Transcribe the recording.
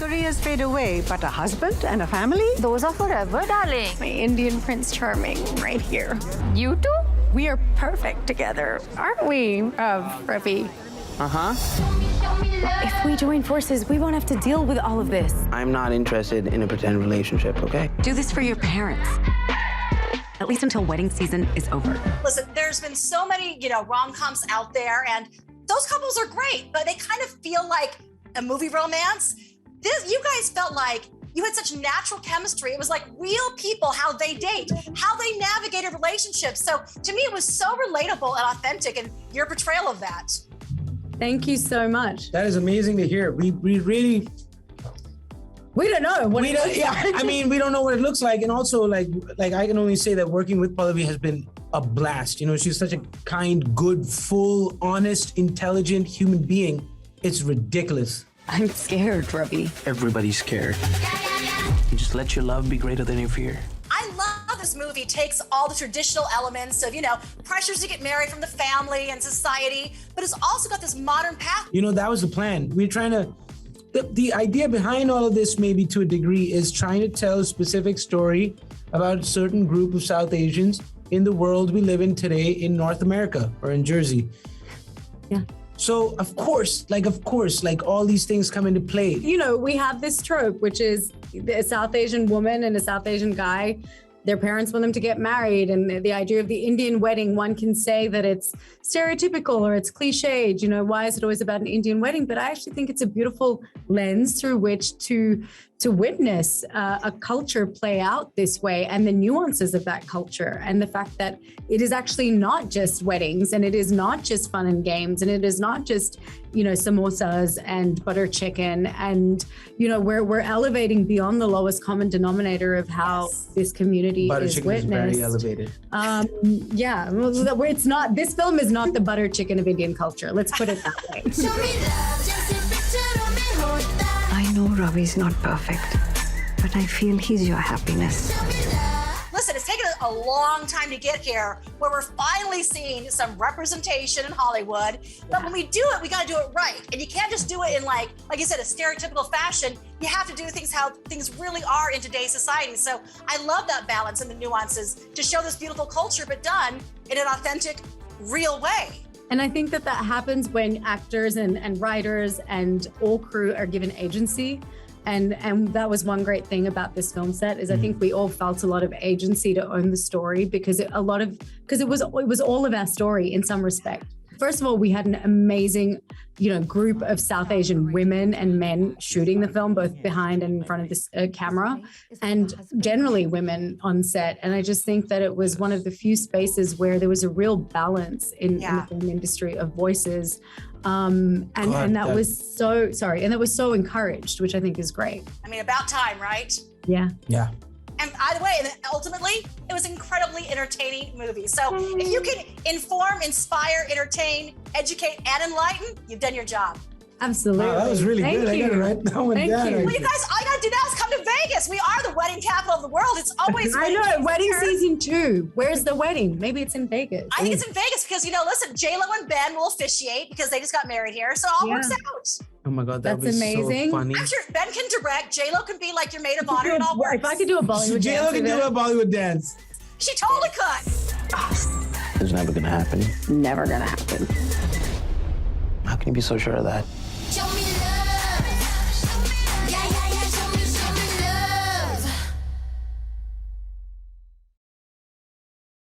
careers fade away, but a husband and a family? Those are forever, darling. My Indian Prince Charming right here. You two? We are perfect together, aren't we, Ravi? If we join forces, we won't have to deal with all of this. I'm not interested in a pretend relationship, okay? Do this for your parents. At least until wedding season is over. Listen, there's been so many, rom-coms out there, and those couples are great, but they kind of feel like a movie romance. You guys felt like you had such natural chemistry. It was like real people, how they date, how they navigated relationships. So to me, it was so relatable and authentic, and your portrayal of that. Thank you so much. That is amazing to hear. We really... We don't know what it looks like. I mean, we don't know what it looks like. And also, like I can only say that working with Pallavi has been a blast. She's such a kind, good, full, honest, intelligent human being. It's ridiculous. I'm scared, Ravi. Everybody's scared. You just let your love be greater than your fear. I love this movie. Takes all the traditional elements of, pressures to get married from the family and society, but it's also got this modern path. That was the plan. We're trying to... The idea behind all of this, maybe to a degree, is trying to tell a specific story about a certain group of South Asians in the world we live in today in North America or in Jersey. Yeah. So, of course, all these things come into play. We have this trope, which is a South Asian woman and a South Asian guy. Their parents want them to get married, and the idea of the Indian wedding, one can say that it's stereotypical or it's cliched. Why is it always about an Indian wedding? But I actually think it's a beautiful lens through which to witness a culture play out this way, and the nuances of that culture, and the fact that it is actually not just weddings, and it is not just fun and games, and it is not just samosas and butter chicken, and we're elevating beyond the lowest common denominator of how this community Butter is chicken witnessed. is very elevated. It's not. This film is not the butter chicken of Indian culture. Let's put it that way. I know Ravi's not perfect, but I feel he's your happiness. Listen, it's taken a long time to get here, where we're finally seeing some representation in Hollywood. But when we do it, we got to do it right. And you can't just do it in like you said, a stereotypical fashion. You have to do things how things really are in today's society. So I love that balance and the nuances to show this beautiful culture, but done in an authentic, real way. And I think that happens when actors and writers and all crew are given agency. And that was one great thing about this film set is I think we all felt a lot of agency to own the story because it was all of our story in some respect. First of all, we had an amazing, group of South Asian women and men shooting the film, both behind and in front of this camera, and generally women on set. And I just think that it was one of the few spaces where there was a real balance in the film industry of voices. And that was so encouraged, which I think is great. I mean, about time, right? Yeah. Yeah. And either way, and ultimately, it was an incredibly entertaining movie. So if you can inform, inspire, entertain, educate, and enlighten, you've done your job. Absolutely. Wow, that was really good. I got to write that one down. Well, you guys, all you got to do now is come to Vegas. We are the wedding capital of the world. It's always I know, wedding season 2. Where's the wedding? Maybe it's in Vegas. I think it's in Vegas because, listen, J-Lo and Ben will officiate because they just got married here. So it all works out. Oh my God, That's amazing. So funny. I'm sure Ben can direct. J-Lo can be like your maid of honor and all works. If I could do a Bollywood dance. J-Lo can do a Bollywood dance. She totally could. It's never gonna happen. Never gonna happen. How can you be so sure of that?